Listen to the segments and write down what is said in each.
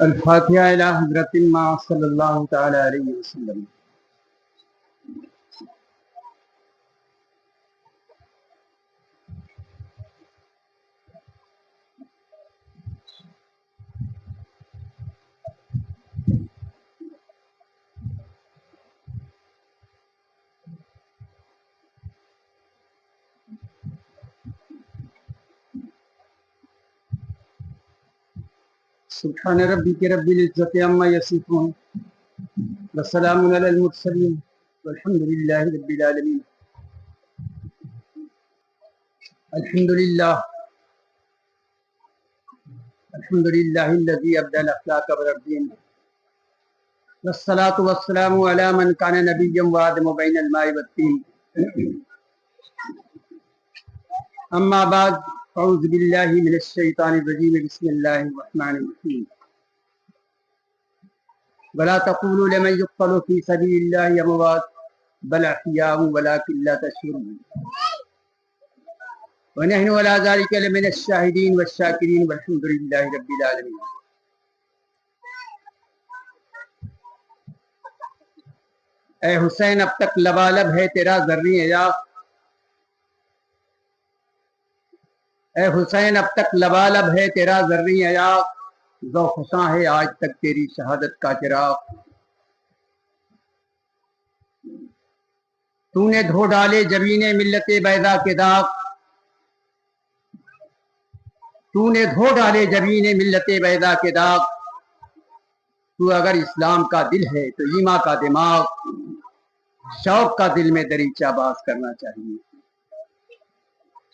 الفاتحہ الی حضرت ما صلی اللہ تعالی علیہ وسلم۔ سبحان ربک رب العزت عما یصفون وسلام علی المرسلین والحمد للہ رب العالمین۔ الحمد للہ الذی ابدل الاخلاق بالدین والصلاة والسلام علی من کان نبیا وآدم بین الماء والطین۔ اما بعد اعوذ باللہ من الشیطان الرجیم بسم اللہ الرحمن الرحیم۔ ولا تقولوا لمن يقتل في سبيل الله اموات بل احياء ولكن لا تشعرون ونحن على ذلك لمن الشاهدين والشاكرين والحمد لله رب العالمين۔ اے حسین اب تک لبالب ہے تیرا ذرّی عراق، اے حسین اب تک لبالب ہے تیرا ذرّی عراق، ذوق خساں ہے آج تک تیری شہادت کا چراغ۔ تو نے دھو ڈالے جبین ملت بیضا کے داغ، تو نے دھو ڈالے جبین ملت بیضا کے داغ۔ تو اگر اسلام کا دل ہے تو ایمان کا دماغ، شوق کا دل میں دریچہ باز کرنا چاہیے،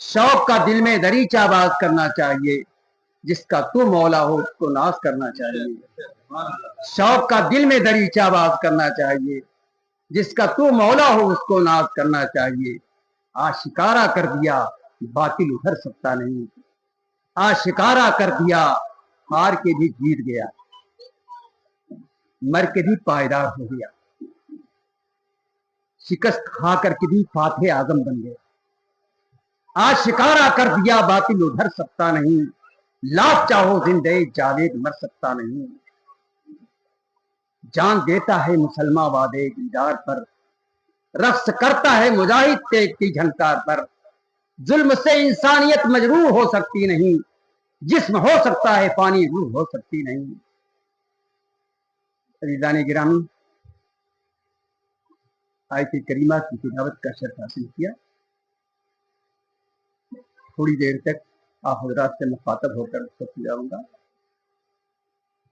شوق کا دل میں دریچہ باز کرنا چاہیے، جس کا تو مولا ہو اس کو ناز کرنا چاہیے، شوق کا دل میں دریچہ باز کرنا چاہیے، جس کا تو مولا ہو اس کو ناز کرنا چاہیے۔ آشکارا کر دیا باطل ادھر سکتا نہیں، آشکارا کر دیا ہار کے بھی جیت گیا، مر کے بھی پائیدار ہو گیا، شکست کھا کر کے بھی فاتح اعظم بن گیا۔ آشکارا کر دیا باطل ادھر سکتا نہیں، لاکھ چاہو زندے جاوید مر سکتا نہیں۔ جان دیتا ہے مسلمان وعدے دیدار پر، رقص کرتا ہے مجاہد تیغ کی جھنکار پر۔ ظلم سے انسانیت مجروح ہو سکتی نہیں، جسم ہو سکتا ہے فانی روح ہو سکتی نہیں۔ عزیزان گرامی، آیت کریمہ کی تلاوت کا شرف حاصل کیا۔ تھوڑی دیر تک آپ حضرات سے مخاطب ہو کر سب جاؤں گا۔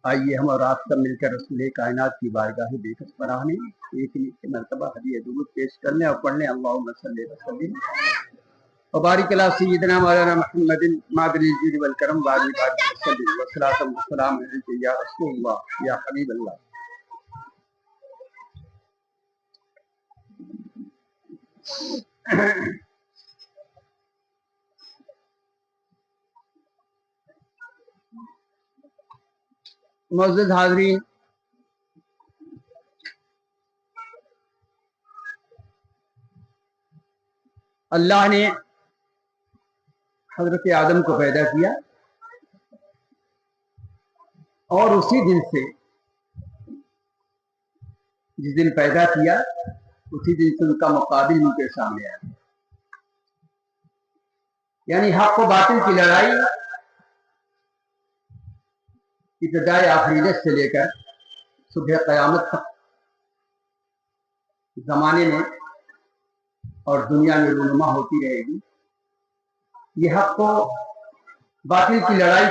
آئیے ہم اور آپ سب مل کر رسول کائنات کی بارگاہ بیکس پرانے ایک مرتبہ ہدیہ درود پیش کرنے اور پڑھنے اللہم صلی وسلم وبارک علی سیدنا مولانا محمد معدن الجود والکرم وعلی بارک وسلم والصلاۃ والسلام علیک یا رسول اللہ یا حبیب اللہ۔ معزز حاضرین، اللہ نے حضرت آدم کو پیدا کیا اور اسی دن سے، جس دن پیدا کیا اسی دن سے ان کا مقابل ان کے سامنے آیا، یعنی حق و باطل کی لڑائی ابتدائے آخریت سے لے کر صبح قیامت تک زمانے میں اور دنیا میں رونما ہوتی رہے گی۔ یہ حق کو باطل کی لڑائی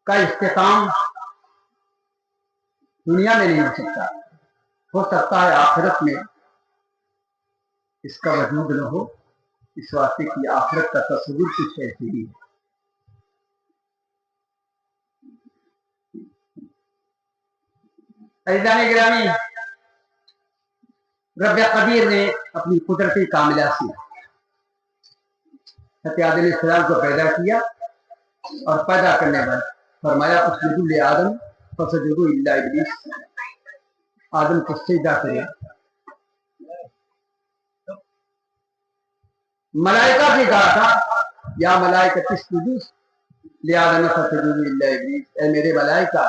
کا اختتام دنیا میں نہیں ہو سکتا ہے آخرت میں اس کا وجود نہ ہو، اس واسطے کی آخرت کا تصور کچھ ایسے ہی ہے۔ عزیزان گرامی، رب قدیر نے اپنی قدرت کاملہ سے حضرت آدم علیہ السلام کو پیدا کیا اور پیدا کرنے بعد فرمایا اسجدوا لآدم فسجدوا الا ابلیس، آدم کو سجدہ کرے۔ ملائکہ سے کہا تھا یا ملائکۃ اسجدوا لآدم فسجدوا الا ابلیس، اے میرے ملائکہ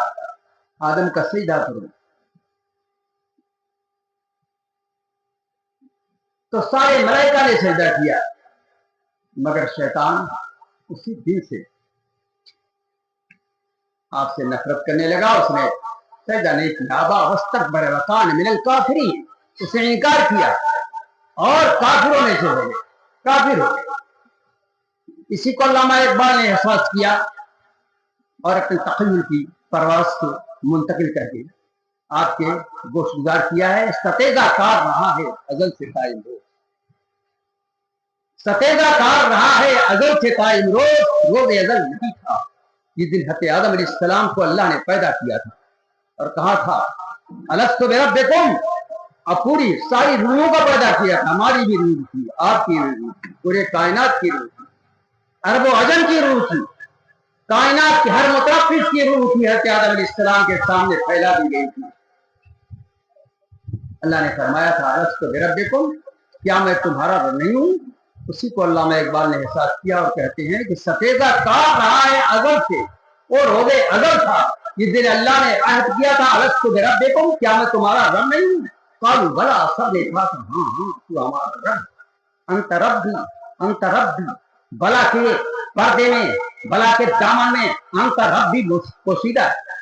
آدم کا سجدہ کرو. تو سارے ملائکہ نے سجدہ کیا، مگر شیطان اسی دن سے آپ سے نفرت کرنے لگا. اس نے سجدہ نہیں کیا. ابا واستکبر وکان من الکافرین، اس نے انکار کیا اور کافروں میں سے ہو گئے، کافر ہو گئے. اسی کو علامہ اقبال نے احساس کیا اور اپنے تخیل کی پرواز کو منتقل کر کے آپ کے گوشت گزار کیا ہے. ستیزہ کار رہا ہے ازل سے قائم روز، ستیزہ کار رہا ہے ازل سے قائم روز، روز ازل نہیں تھا جس دن حضرت آدم علیہ السلام کو اللہ نے پیدا کیا تھا اور کہا تھا الست بربکم. اب پوری ساری روحوں کا پیدا کیا تھا، ہماری بھی روح تھی، آپ کی روح تھی، پورے کائنات کی روح تھی، عرب و عجم کی روح تھی، کائنات کے ہر مترفس کی روح تھی، حضرت آدم علیہ السلام کے سامنے پھیلا دی گئی تھی. اللہ نے فرمایا تھا الست بربکم، کیا میں تمہارا رب نہیں ہوں؟ اسی کو علامہ اقبال نے احساس کیا اور کہتے ہیں کہ ستیزہ کار رہا ہے ازل سے، اور روز ازل تھا جس دن اللہ نے عہد کیا تھا الست بربکم، کیا میں تمہارا رب نہیں ہوں؟ قالوا بلا، سب نے کہا ہاں ہاں تو ہمارا رب. انت ربی، انت ربی، بلا کے پردے میں، بلا کے دامن میں انت ربی پوشیدہ ہے.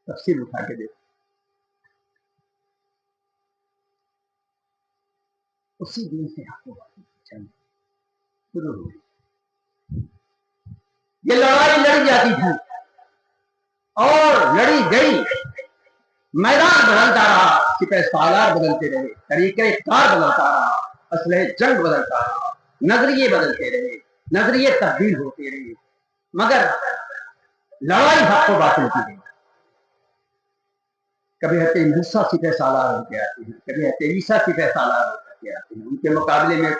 تفسیر اٹھا کے دیکھو. اسی دن سے آپ کو شروع ہوئی. یہ لڑائی لڑی جاتی تھی اور لڑی گئی، میدان بدلتا رہا، سپہ سالار بدلتے رہے، طریقہ کار بدلتا رہا، اسلحہ جنگ بدلتا رہا، نظریے بدلتے رہے، نظریے تبدیل ہوتے رہے، مگر لڑائی حق کو باطل کی گئی. کبھی حضرت موسیٰ سپہ سالار ہو کے آتے ہیں، کبھی حضرت عیسیٰ سپہ سالار ہو کے آتے ہیں. ان کے مقابلے میں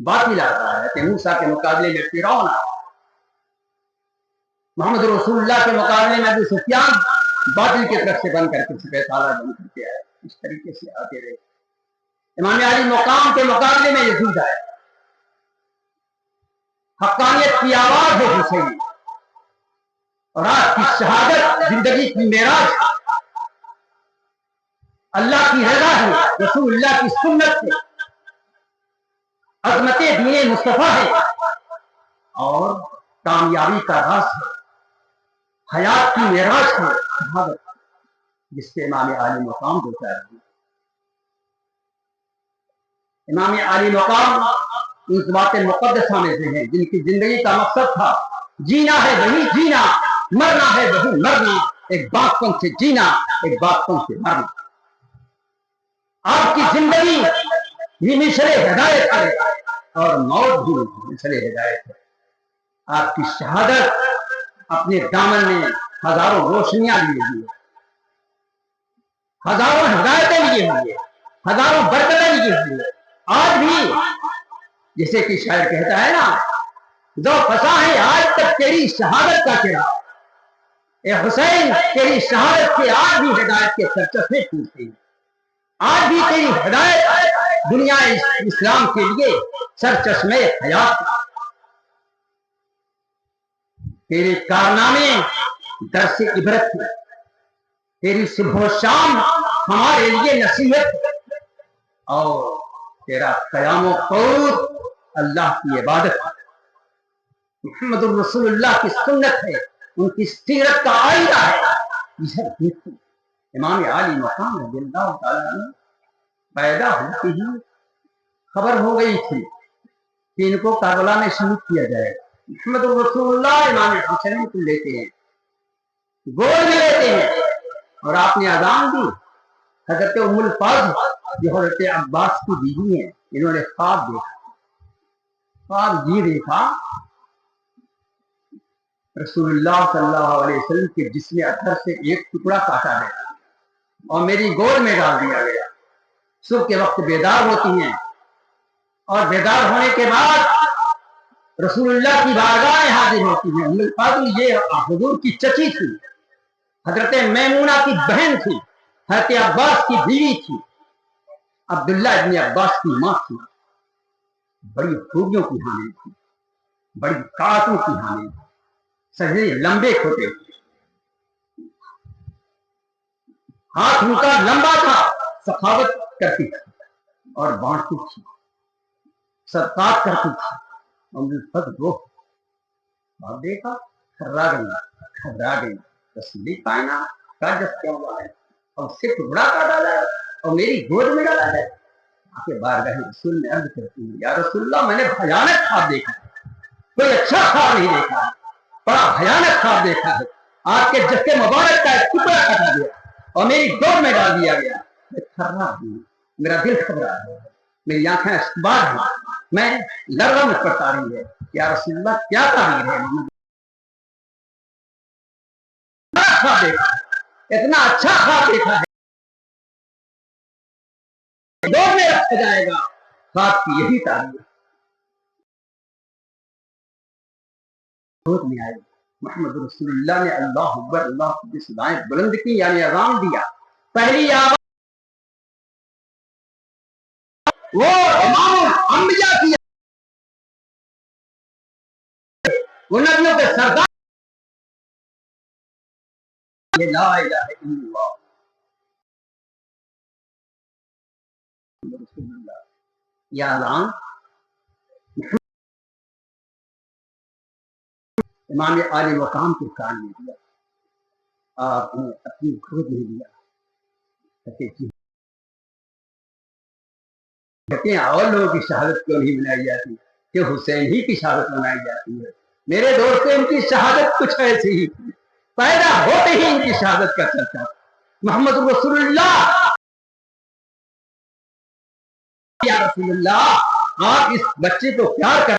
باطل آتا ہے، حضرت موسیٰ کے مقابلے میں فرعون آتا ہے، محمد رسول اللہ کے مقابلے میں ابو سفیان باطل کی طرف سے بن کر کے سپہ سالار بن کر کے آئے. اس طریقے سے آتے رہے. امام علی مقام کے مقابلے میں یزید آئے. حقانیت کی آواز ہے حسین، اور آپ کی شہادت زندگی کی معراج، اللہ کی رضا ہے، رسول اللہ کی سنت ہے، عظمت دین مصطفیٰ ہے اور کامیابی کا راز ہے، حیات کی معراج ہے شہادت، جس سے امام علی مقام ہوتا ہے. امام علی مقام اس بات مقدسہ میں سے ہیں جن کی زندگی کا مقصد تھا جینا ہے وہی جینا، مرنا ہے وہی مرنا، ایک باغ پن سے جینا، ایک باغ پن سے مرنا. آپ کی زندگی یہ مشرے ہدایت ہے اور موت بھی مشرے ہدایت ہے. آپ کی شہادت اپنے دامن میں ہزاروں روشنیاں لیے ہوئی، ہزاروں ہدایتیں لیے ہوئی، ہزاروں برکتیں لیے ہوئی. آج بھی جیسے کہ شاعر کہتا ہے نا، دو پھنسا ہے آج تک تیری شہادت کا چراغ، اے حسین تیری شہادت کے آج بھی ہدایت کے سرچشمے پھوٹتے ہیں. آج بھی تیری ہدایت دنیا اسلام کے لیے سرچشمے حیات، تیرے کارنامے درس عبرت، تیری صبح و شام ہمارے لیے نصیحت، اور تیرا قیام و قعود اللہ کی عبادت، محمد الرسول اللہ کی سنت ہے، ان کی سیرت کا آئینہ ہے. یہ دیکھو امام علی مقام رضی اللہ تعالیٰ عنہ پیدا ہوتی ہی خبر ہو گئی تھی کہ ان کو کربلا میں شہید کیا جائے گا. محمد الرسول اللہ امام حسین کو لیتے ہیں، گود میں لیتے ہیں، اور آپ نے اذان دی. حضرت ام الفضل جو حضرت عباس کی بیوی ہیں، انہوں نے خواب دیکھا، خواب یہ دیکھا رسول اللہ صلی اللہ علیہ وسلم کے جسم اطہر سے ایک ٹکڑا کاٹا گیا اور میری گود میں ڈال دیا گیا. صبح کے وقت بیدار ہوتی ہیں اور بیدار ہونے کے بعد رسول اللہ کی بارگاہ میں حاضر ہوتی ہیں. ام الفضل یہ حضور کی چچی تھی، حضرت میمونہ کی بہن تھی، حضرت عباس کی بیوی تھی، عبداللہ ابن عباس کی ماں تھی، بڑی خوبیوں کی حامل تھی. بڑی کانٹوں کی حامل، سجدے لمبے کھوٹے، ہاتھ ان کا لمبا تھا، سخاوت کرتی تھی اور بانٹتی تھی، صدقات کرتی تھی، اور دیکھا کھرا گئی تسلی کائنات کا جب کیا ہوا ہے، اور اس سے ٹکڑا کاٹا جائے اور میری گود میں ڈالا جائے۔ آپ کے بارگاہ رسول میں عرض کرتی ہوں، یا رسول اللہ میں نے بھیانک خواب دیکھا ہے، کوئی اچھا خواب نہیں دیکھا ہے، بڑا بھیانک خواب دیکھا ہے، آپ کے جسے مبارک کا ایک ٹکڑا کاٹا گیا اور میری گود میں ڈال دیا گیا، میں تھرا ہوں، میرا دل گھبرا ہے، میری آنکھیں اشتباہ ہیں، میں لرزہ مجھ پر طاری ہے، یا رسول اللہ کیا تعبیر ہے، خواب دیکھا ہے، اتنا اچھا خواب دیکھا ہے، دور میں رکھا جائے گا، خواب کی یہی تعبیر میں آئے۔ محمد رسول اللہ نے اللہ اکبر اللہ کی صدائیں بلند کی، یعنی اذان دیا، پہلی آواز وہ امام الانبیاء کی، وہ نبیوں کے سردار، لا الہ الا اللہ رسول اللہ، یہ اذان امام عالی مقام کے کان میں دیا، آپ نے اپنی گود میں دیا، کہتے ہیں اور لوگوں کی شہادت کیوں نہیں منائی جاتی کہ حسین ہی کی شہادت منائی جاتی ہے۔ میرے دوست ان کی شہادت کچھ ایسی ہی تھی، پیدا ہوتے ہی ان کی شہادت کا چرچا، محمد رسول اللہ، یا رسول اللہ آپ اس بچے کو پیار کر